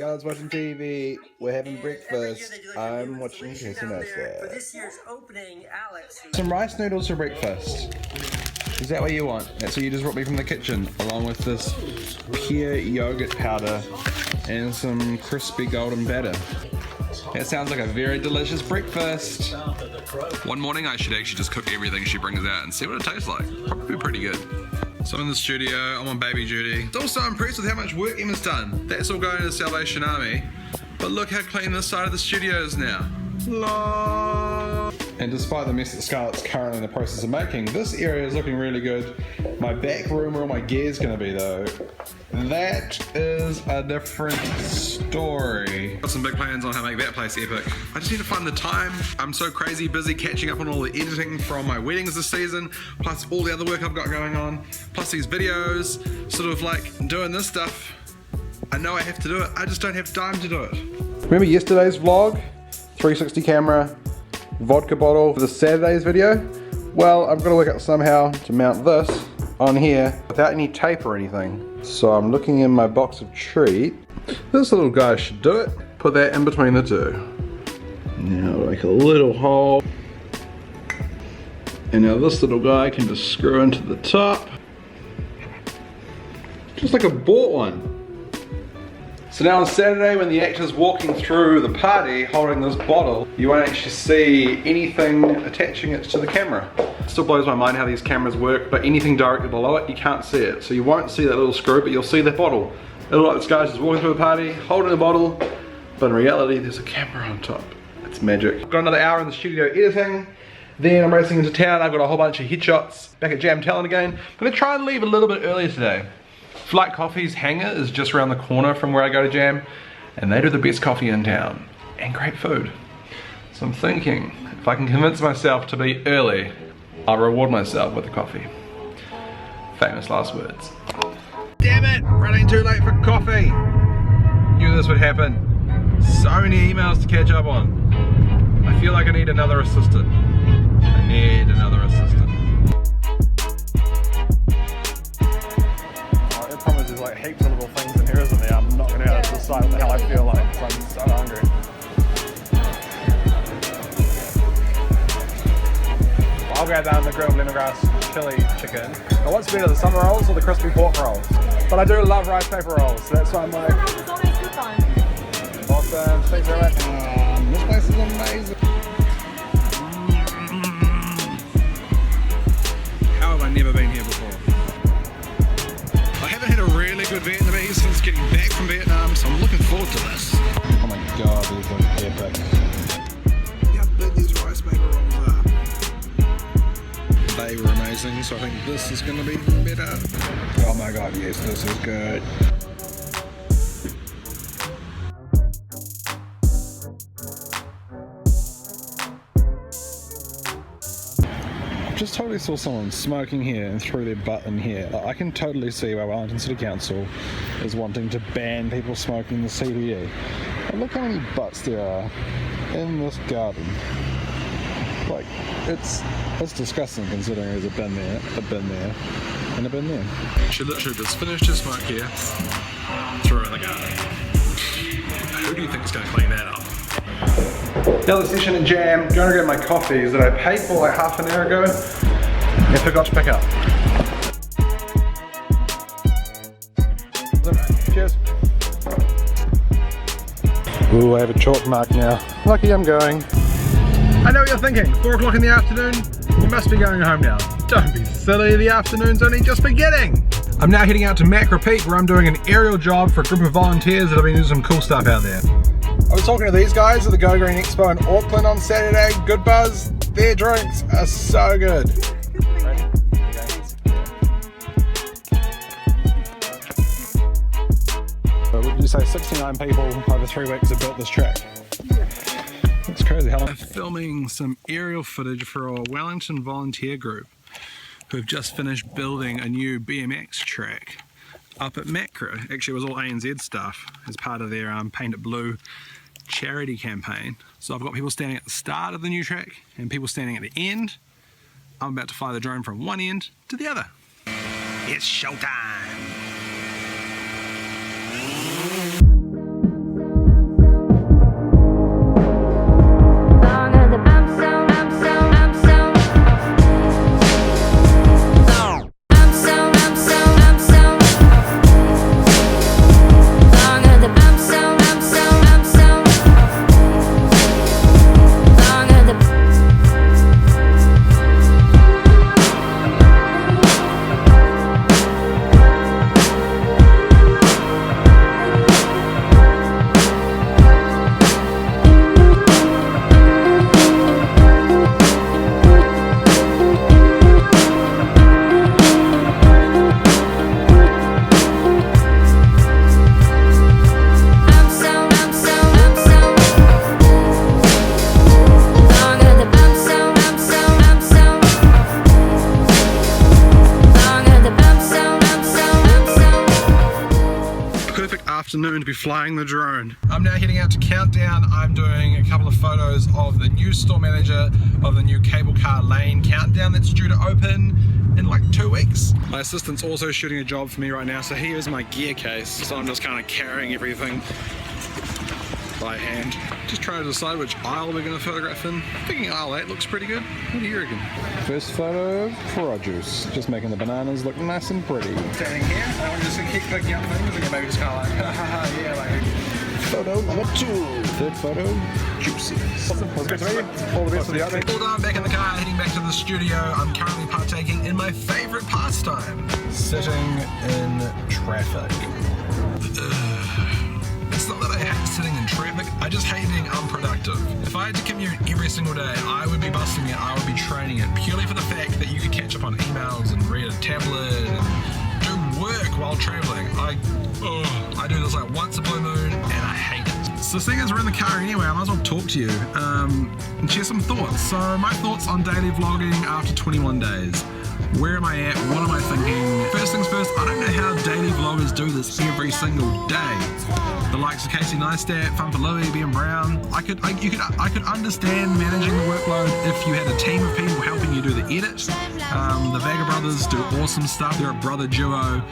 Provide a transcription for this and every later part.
Guys watching TV, we're having breakfast. I'm watching Casey For this year's opening, Alex. Some rice noodles for breakfast. Is that what you want? That's what you just brought me from the kitchen, along with this pure yogurt powder and some crispy golden batter. That sounds like a very delicious breakfast. One morning I should actually just cook everything she brings out and see what it tastes like. Probably pretty good. So I'm in the studio, I'm on baby duty. I'm so impressed with how much work Emma's done. That's all going to the Salvation Army. But look how clean this side of the studio is now. La. And despite the mess that Scarlett's currently in the process of making, this area is looking really good. My back room where all my gear's gonna be though, that is a different story. Got some big plans on how to make that place epic. I just need to find the time. I'm so crazy busy catching up on all the editing from my weddings this season, plus all the other work I've got going on, plus these videos, sort of like doing this stuff. I know I have to do it, I just don't have time to do it. Remember yesterday's vlog? 360 camera, vodka bottle for the Saturday's video? Well, I've got to work out somehow to mount this on here without any tape or anything. So I'm looking in my box of treat. This little guy should do it. Put that in between the two. Now like a little hole. And now this little guy can just screw into the top. Just like I bought one. So now on Saturday when the actor's walking through the party holding this bottle, you won't actually see anything attaching it to the camera. It still blows my mind how these cameras work, but anything directly below it, you can't see it. So you won't see that little screw, but you'll see the bottle. It'll look like this guy's just walking through a party, holding a bottle, but in reality there's a camera on top. It's magic. Got another hour in the studio editing, then I'm racing into town. I've got a whole bunch of headshots back at Jam Talent again. I'm gonna try and leave a little bit earlier today. Flight Coffee's hangar is just around the corner from where I go to Jam, and they do the best coffee in town, and great food. So I'm thinking, if I can convince myself to be early, I'll reward myself with a coffee. Famous last words. Damn it, running too late for coffee. Knew this would happen. So many emails to catch up on. I feel like I need another assistant. I need another assistant. There's like heaps of little things in here, isn't there? I'm not going to be able to decide what the hell I feel like because I'm so hungry. Well, I'll go down the grilled lemongrass chili chicken. Now what's better, the summer rolls or the crispy pork rolls? But I do love rice paper rolls, so that's why I'm like... Awesome, thanks very much. This place is amazing. How have I never been here before? I haven't had a really good Vietnamese since getting back from Vietnam, so I'm looking forward to this. Oh my god, these look epic. Look how big these rice paper rolls are. They were amazing, so I think this is going to be better. Oh my god, yes, this is good. Just totally saw someone smoking here and threw their butt in here. Like, I can totally see why Wellington City Council is wanting to ban people smoking in the CBD. But look how many butts there are in this garden. Like, it's disgusting considering there's a bin there, and a bin there. She literally just finished her smoke here, threw it in the garden. Who do you think is going to clean that up? Another session in Jam, going to get my coffees that I paid for like half an hour ago and forgot to pick up. Cheers. Ooh, I have a chalk mark now. Lucky I'm going. I know what you're thinking, 4 o'clock in the afternoon, you must be going home now. Don't be silly, the afternoon's only just beginning. I'm now heading out to Macra Peak where I'm doing an aerial job for a group of volunteers that have been doing some cool stuff out there. I was talking to these guys at the Go Green Expo in Auckland on Saturday. Good buzz. Their drinks are so good. So would you say 69 people over 3 weeks have built this track? That's crazy. How long? I'm filming some aerial footage for a Wellington volunteer group who've just finished building a new BMX track up at Macra. Actually, it was all ANZ stuff as part of their Paint It Blue charity campaign. So I've got people standing at the start of the new track and people standing at the end. I'm about to fly the drone from one end to the other. It's showtime! flying the drone. I'm now heading out to Countdown. I'm doing a couple of photos of the new store manager of the new cable car lane Countdown that's due to open in like 2 weeks. My assistant's also shooting a job for me right now, so he is my gear case, so I'm just kind of carrying everything by hand. Just trying to decide which aisle we're going to photograph in. Thinking aisle 8 looks pretty good. What do you reckon? First photo, produce. Just making the bananas look nice and pretty. Standing here, I'm just going to keep picking up things and maybe just kind of like, haha, yeah, like. Photo number 2. Third photo, juices. Awesome. Well, good to meet you. All the best for the opening. All done, back in the car, heading back to the studio. I'm currently partaking in my favorite pastime, sitting in traffic. It's not that I hate sitting in traffic, I just hate being unproductive. If I had to commute every single day, I would be busting it, I would be training it, purely for the fact that you could catch up on emails and read a tablet and do work while traveling. I do this like once a blue moon and I hate it. So seeing as we're in the car anyway, I might as well talk to you and share some thoughts. So my thoughts on daily vlogging after 21 days. Where am I at? What am I thinking? First things first, I don't know how daily vloggers do this every single day. The likes of Casey Neistat, Fun for Louie, Ben Brown. I could understand managing the workload if you had a team of people helping you do the edit. The Vega brothers do awesome stuff. They're a brother duo.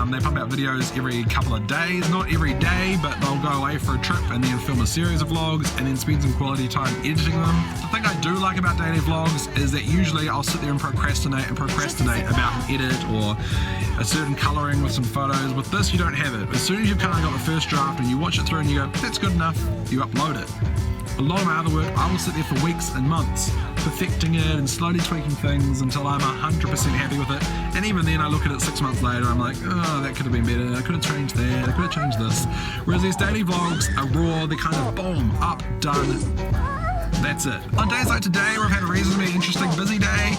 They pump out videos every couple of days, not every day, but they'll go away for a trip and then film a series of vlogs and then spend some quality time editing them. The thing I do like about daily vlogs is that usually I'll sit there and procrastinate about an edit or a certain colouring with some photos. With this, you don't have it. As soon as you've kind of got the first draft and you watch it through and you go, that's good enough, you upload it. A lot of my other work, I will sit there for weeks and months perfecting it and slowly tweaking things until I'm 100% happy with it. And even then I look at it 6 months later, I'm like, oh, that could have been better, I could have changed that, I could have changed this. Whereas these daily vlogs are raw, they're kind of boom, up, done, that's it. On days like today where I've had a reasonably interesting busy day,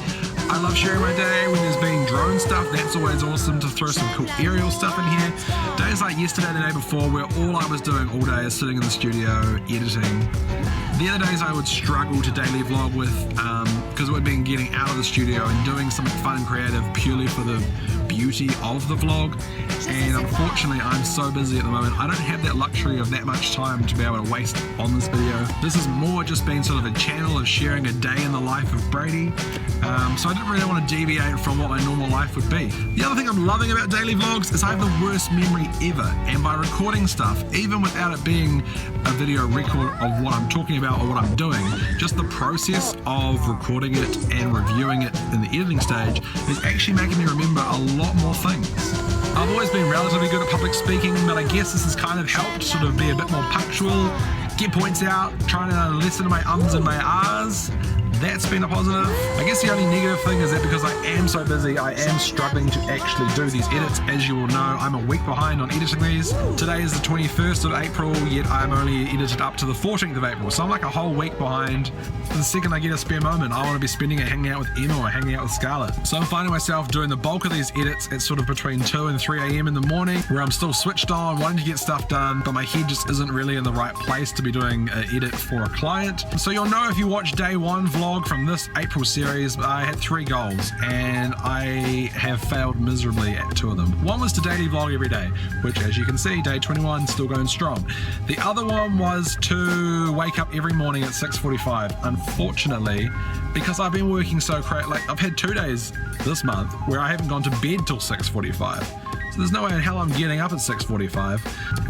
I love sharing my day. When there's been drone stuff, that's always awesome to throw some cool aerial stuff in here. Days like yesterday, the day before, where all I was doing all day is sitting in the studio, editing. The other days I would struggle to daily vlog with, because it would have been getting out of the studio and doing something fun and creative purely for the beauty of the vlog. And unfortunately, I'm so busy at the moment, I don't have that luxury of that much time to be able to waste on this video. This has more just been sort of a channel of sharing a day in the life of Brady. So I didn't really want to deviate from what my normal life would be. The other thing I'm loving about daily vlogs is I have the worst memory ever. And by recording stuff, even without it being a video record of what I'm talking about or what I'm doing, just the process of recording it and reviewing it in the editing stage is actually making me remember a lot more things. I've always been relatively good at public speaking, but I guess this has kind of helped sort of be a bit more punctual, get points out, trying to listen to my ums and my ahs. That's been a positive. I guess the only negative thing is that because I am so busy, I am struggling to actually do these edits. As you will know, I'm a week behind on editing these. Today is the 21st of April, yet I'm only edited up to the 14th of April. So I'm like a whole week behind. The second I get a spare moment, I want to be spending it hanging out with Emma or hanging out with Scarlett. So I'm finding myself doing the bulk of these edits at sort of between 2 and 3 a.m. in the morning, where I'm still switched on, wanting to get stuff done, but my head just isn't really in the right place to be doing an edit for a client. So you'll know if you watch day 1 vlog from this April series, I had 3 goals and I have failed miserably at 2 of them. One was to daily vlog every day, which as you can see, day 21 still going strong. The other one was to wake up every morning at 6:45. Unfortunately, because I've been working so like I've had 2 days this month where I haven't gone to bed till 6:45. So there's no way in hell I'm getting up at 6:45.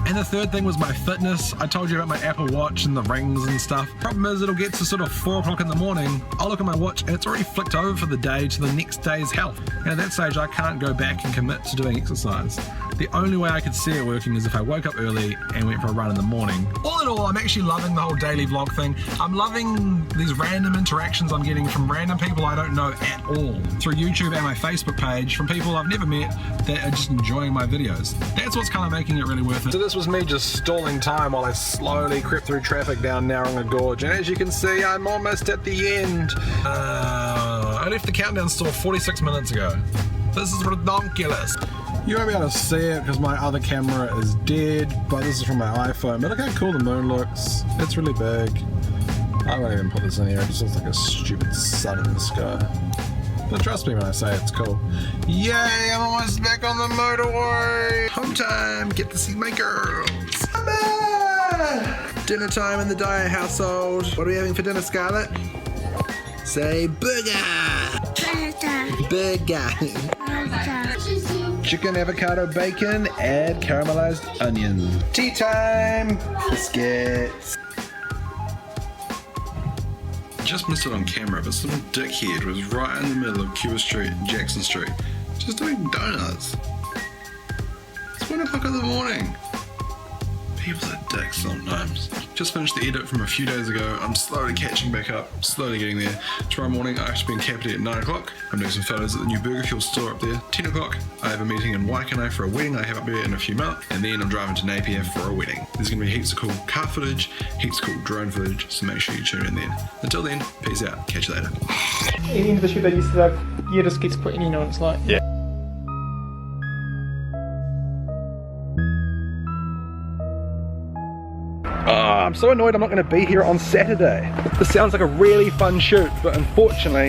And the third thing was my fitness. I told you about my Apple Watch and the rings and stuff. Problem is it'll get to sort of 4 o'clock in the morning, I'll look at my watch and it's already flicked over for the day to the next day's health. And at that stage I can't go back and commit to doing exercise. The only way I could see it working is if I woke up early and went for a run in the morning. All in all, I'm actually loving the whole daily vlog thing. I'm loving these random interactions I'm getting from random people I don't know at all through YouTube and my Facebook page, from people I've never met that are just enjoying my videos. That's what's kind of making it really worth it. So this was me just stalling time while I slowly crept through traffic down Narrunga Gorge, and as you can see, I'm almost at the end. I left the countdown store 46 minutes ago. This is ridiculous. You won't be able to see it because my other camera is dead, but this is from my iPhone. But look how cool the moon looks. It's really big. I won't even put this in here, it just looks like a stupid sun in the sky. But trust me when I say it's cool. Yay, I'm almost back on the motorway! Home time, get to see my girls! Summer! Dinner time in the Dyer household. What are we having for dinner, Scarlett? Say burger! Burger! Chicken, avocado, bacon, add caramelized onion. Tea time! Biscuits. Just missed it on camera, but some dickhead was right in the middle of Cuba Street and Jackson Street, just doing donuts. It's 1 o'clock in the morning. People are dicks sometimes. Just finished the edit from a few days ago. I'm slowly catching back up, slowly getting there. Tomorrow morning I have to be in Kapiti at 9 o'clock. I'm doing some photos at the new Burger Fuel store up there. 10 o'clock I have a meeting in Waikanae for a wedding I have up there in a few months. And then I'm driving to Napier for a wedding. There's going to be heaps of cool car footage, heaps of cool drone footage, so make sure you tune in then. Until then, peace out. Catch you later. In Industrie, da dieser jedes gets put in, it's like, yeah. I'm so annoyed I'm not going to be here on Saturday. This sounds like a really fun shoot, but unfortunately